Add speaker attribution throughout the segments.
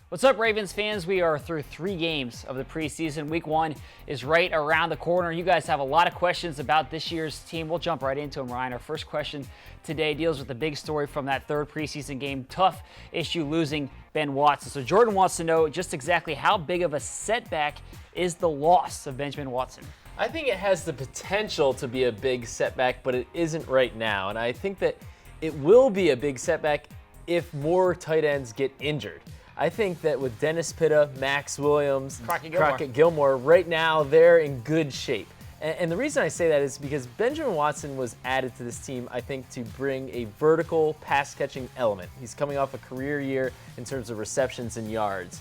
Speaker 1: What's up, Ravens fans? We are through 3 games of the preseason. Week 1 is right around the corner. You guys have a lot of questions about this year's team. We'll jump right into them, Ryan. Our first question today deals with the big story from that 3rd preseason game. Tough issue losing Ben Watson. So Jordan wants to know just exactly how big of a setback is the loss of Benjamin Watson.
Speaker 2: I think it has the potential to be a big setback, but it isn't right now. And I think that it will be a big setback if more tight ends get injured. I think that with Dennis Pitta, Max Williams, Crockett Gilmore, right now they're in good shape. And the reason I say that is because Benjamin Watson was added to this team, I think, to bring a vertical pass-catching element. He's coming off a career year in terms of receptions and yards.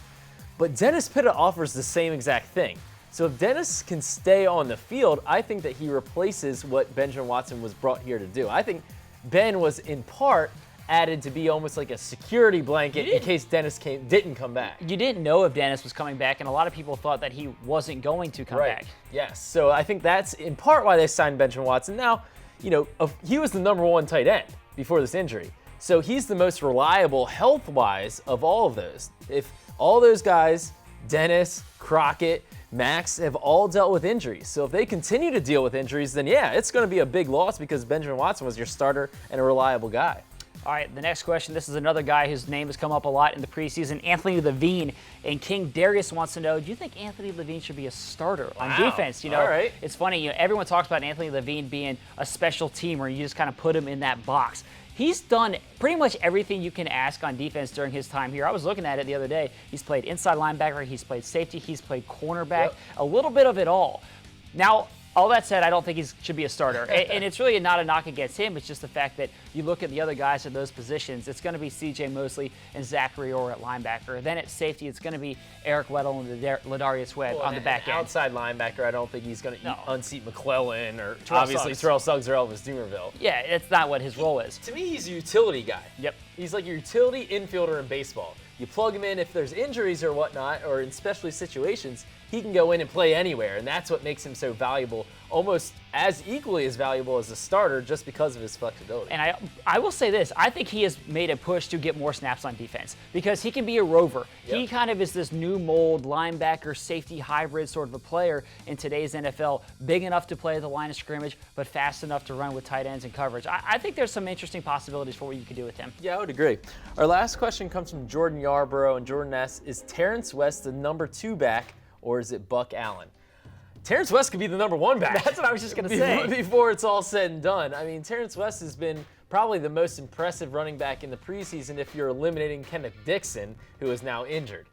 Speaker 2: But Dennis Pitta offers the same exact thing. So if Dennis can stay on the field, I think that he replaces what Benjamin Watson was brought here to do. I think Ben was, in part, added to be almost like a security blanket in case Dennis didn't come back.
Speaker 1: You didn't know if Dennis was coming back, and a lot of people thought that he wasn't going to come back.
Speaker 2: Yes, so I think that's in part why they signed Benjamin Watson. Now, you know, he was the #1 tight end before this injury. So he's the most reliable health-wise of all of those. If all those guys, Dennis, Crockett, Max, have all dealt with injuries. So if they continue to deal with injuries, then yeah, it's going to be a big loss because Benjamin Watson was your starter and a reliable guy.
Speaker 1: All right, the next question. This is another guy whose name has come up a lot in the preseason, Anthony Levine. And King Darius wants to know, do you think Anthony Levine should be a starter on defense? You know,
Speaker 2: all right.
Speaker 1: It's funny, you know, everyone talks about Anthony Levine being a special teamer. You just kind of put him in that box. He's done pretty much everything you can ask on defense during his time here. I was looking at it the other day. He's played inside linebacker, he's played safety, he's played cornerback, a little bit of it all. Now, all that said, I don't think he should be a starter. And it's really not a knock against him. It's just the fact that you look at the other guys at those positions. It's going to be C.J. Mosley and Zachary Orr at linebacker. Then at safety, it's going to be Eric Weddle and Ladarius Webb on the back end.
Speaker 2: Outside linebacker, I don't think he's going to unseat McClellan or
Speaker 1: Terrell
Speaker 2: Suggs or Elvis Dumerville.
Speaker 1: Yeah, it's not what his role is.
Speaker 2: To me, he's a utility guy.
Speaker 1: Yep.
Speaker 2: He's like your utility infielder in baseball. You plug him in if there's injuries or whatnot, or in special situations, he can go in and play anywhere, and that's what makes him so valuable, almost as equally as valuable as a starter just because of his flexibility.
Speaker 1: And I will say this, I think he has made a push to get more snaps on defense because he can be a rover. Yep. He kind of is this new mold linebacker, safety hybrid sort of a player in today's NFL, big enough to play at the line of scrimmage, but fast enough to run with tight ends and coverage. I think there's some interesting possibilities for what you could do with him.
Speaker 2: Yeah, I would agree. Our last question comes from Jordan Yarborough, and Jordan asks, is Terrance West the #2 back, or is it Buck Allen? Terrance West could be the #1 back.
Speaker 1: That's what I was just going to say.
Speaker 2: Before it's all said and done. I mean, Terrance West has been probably the most impressive running back in the preseason if you're eliminating Kenneth Dixon, who is now injured.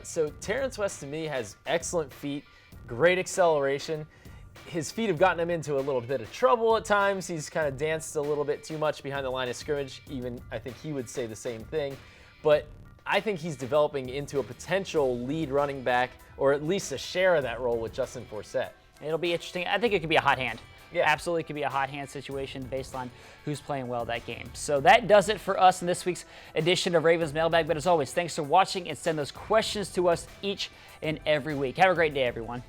Speaker 2: So Terrance West, to me, has excellent feet, great acceleration. His feet have gotten him into a little bit of trouble at times. He's kind of danced a little bit too much behind the line of scrimmage. Even I think he would say the same thing. But I think he's developing into a potential lead running back, or at least a share of that role with Justin Forsett.
Speaker 1: It'll be interesting. I think it could be a hot hand.
Speaker 2: Yeah.
Speaker 1: Absolutely could be a hot hand situation based on who's playing well that game. So that does it for us in this week's edition of Ravens Mailbag. But as always, thanks for watching, and send those questions to us each and every week. Have a great day, everyone.